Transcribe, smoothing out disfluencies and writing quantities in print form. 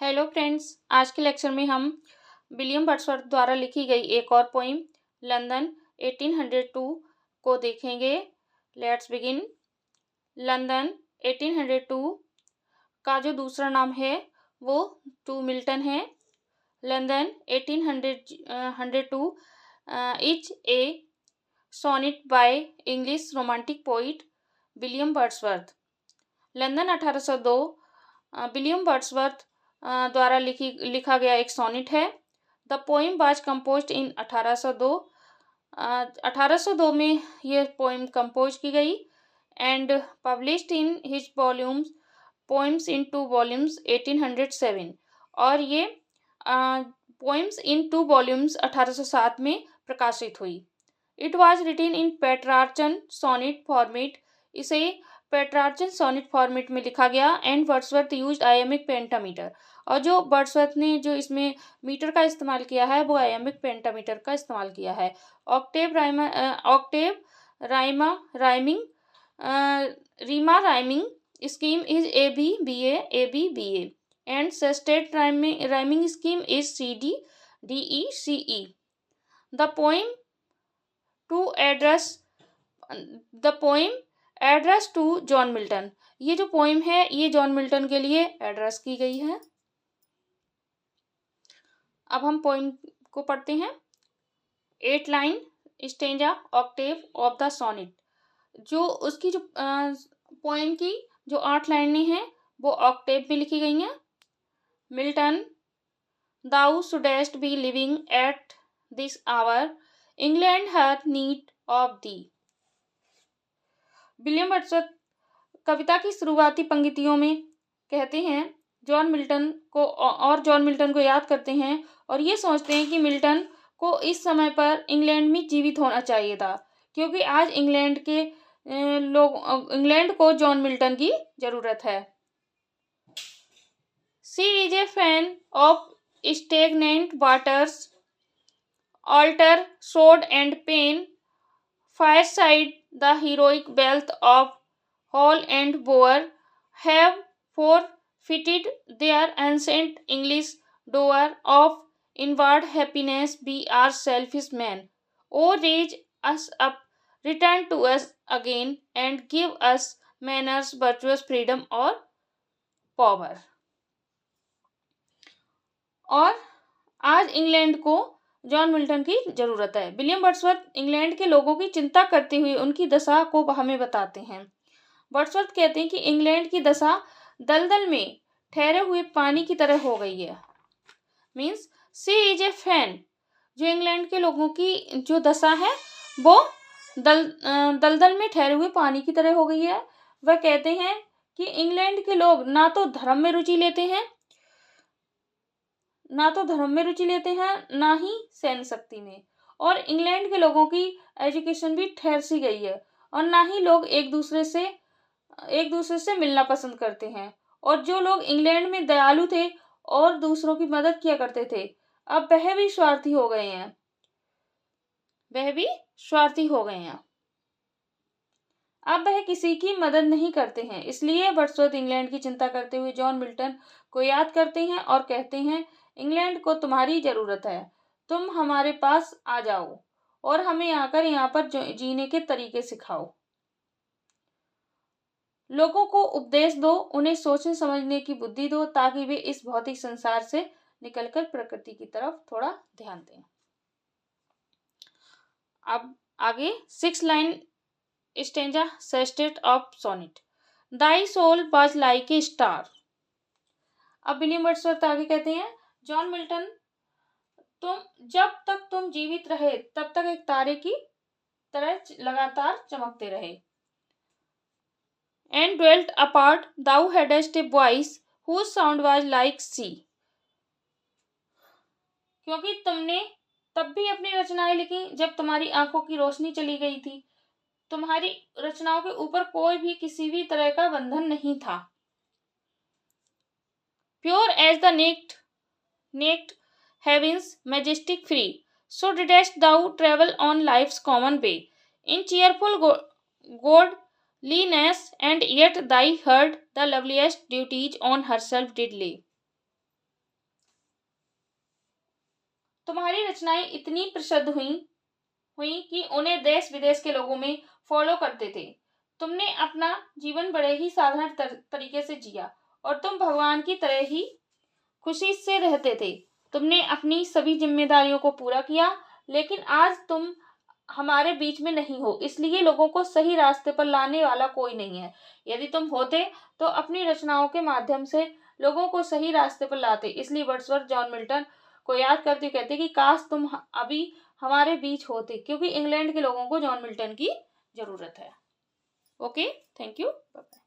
Hello friends, आज के lecture में हम विलियम वर्ड्सवर्थ द्वारा लिखी गई एक और पोइम लंदन 1802 को देखेंगे। Let's begin. लंदन 1802 का जो दूसरा नाम है वो टू मिल्टन है। London 1802 is a sonnet by English romantic poet William Wordsworth. London 1802 William Wordsworth द्वारा लिखा गया एक सोनेट है। The poem was composed in 1802। 1802 में ये पोइम कंपोज की गई and published in his volumes poems in two volumes 1807। और ये पोइम्स इन टू वॉल्यूम्स 1807 में प्रकाशित हुई। It was written in Petrarchan sonnet format. इसे पेट्रार्चन सोनेट फॉर्मेट में लिखा गया and Wordsworth used iambic pentameter. और जो वर्ड्सवर्थ ने जो इसमें मीटर का इस्तेमाल किया है वो आयामिक पेंटामीटर का इस्तेमाल किया है। ऑक्टेव राइमिंग रीमा rhyming scheme is ABBA and sestet rhyming scheme is CDDECE। The poem address to John Milton. ये जो पोइम है ये जॉन मिल्टन के लिए एड्रेस की गई है। अब हम पोइम को पढ़ते हैं। 8 line stanza octave of the sonnet. जो उसकी जो पोइम की जो 8 लाइनें हैं वो ऑक्टेव में लिखी गई हैं। Milton, thou shouldst be living at this hour, England hath need of thee. William Wordsworth कविता की शुरुआती पंक्तियों में कहते हैं जॉन मिल्टन को याद करते हैं और ये सोचते हैं कि मिल्टन को इस समय पर इंग्लैंड में जीवित होना चाहिए था, क्योंकि आज इंग्लैंड को जॉन मिल्टन की जरूरत है। She is a fen of stagnant waters, altar sword and pain, fireside the heroic wealth of Hall and Boer have forfeited their ancient English dower of inward happiness. We are selfish men. Oh, raise us up, return to us again, and give us manners, virtuous freedom or power. और आज England को John Milton की जरूरत है। William Wordsworth England के लोगों की चिंता करते हुए उनकी दशा को हमें बताते हैं। वर्ड्सवर्थ कहते हैं कि इंग्लैंड की दशा दलदल में ठहरे हुए पानी की तरह हो गई है। Means she is a fan. जो इंग्लैंड के लोगों की जो दशा है वो दलदल में ठहरे हुए पानी की तरह हो गई है। वह कहते हैं कि इंग्लैंड के लोग ना तो धर्म में रुचि लेते हैं ना ही सैन्य शक्ति में, और इंग्लैंड के लोगों की एजुकेशन भी ठहर सी गई है और ना ही लोग एक दूसरे से मिलना पसंद करते हैं। और जो लोग इंग्लैंड में दयालु थे और दूसरों की मदद किया करते थे अब वह भी स्वार्थी हो गए हैं। अब वह किसी की मदद नहीं करते हैं। इसलिए वर्ड्सवर्थ इंग्लैंड की चिंता करते हुए जॉन मिल्टन को याद करते हैं और कहते हैं इंग्लैंड को तुम्हारी जरूरत है, तुम हमारे पास आ जाओ और हमें आकर यहाँ पर जीने के तरीके सिखाओ। लोगों को उपदेश दो, उन्हें सोचने समझने की बुद्धि दो ताकि वे इस भौतिक संसार से निकलकर प्रकृति की तरफ थोड़ा ध्यान दें। अब आगे 6 line stanza sestet of sonnet. Thy soul was like a star. अब विलियम वर्ड्सवर्थ आगे कहते हैं जॉन मिल्टन, जब तक तुम जीवित रहे तब तक एक तारे की तरह लगातार चमकते रहे। And dwelt apart, thou hadst a voice whose sound was like sea। क्योंकि तुमने तब भी अपनी रचनाएं लिखी जब तुम्हारी आंखों की रोशनी चली गई थी। तुम्हारी रचनाओं के ऊपर कोई भी किसी भी तरह का बंधन नहीं था। Pure as the naked heavens, majestic free, so didst thou travel on life's common way, in cheerful godliness, and yet thy heart the loveliest duties on herself did lay। तुम्हारी रचनाएं इतनी प्रसिद्ध हुई कि उन्हें देश विदेश के लोगों में फॉलो करते थे। तुमने अपना जीवन बड़े ही साधारण तरीके से जिया और तुम भगवान की तरह ही खुशी से रहते थे। तुमने अपनी सभी जिम्मेदारियों को पूरा किया, लेकिन आज तुम हमारे बीच में नहीं हो, इसलिए लोगों को सही रास्ते पर लाने वाला कोई नहीं है। यदि तुम होते तो अपनी रचनाओं के माध्यम से लोगों को सही रास्ते पर लाते। इसलिए वर्ड्सवर्थ जॉन मिल्टन को याद करते हुए कहते कि काश तुम अभी हमारे बीच होते, क्योंकि इंग्लैंड के लोगों को जॉन मिल्टन की जरूरत है। Okay, thank you, bye bye.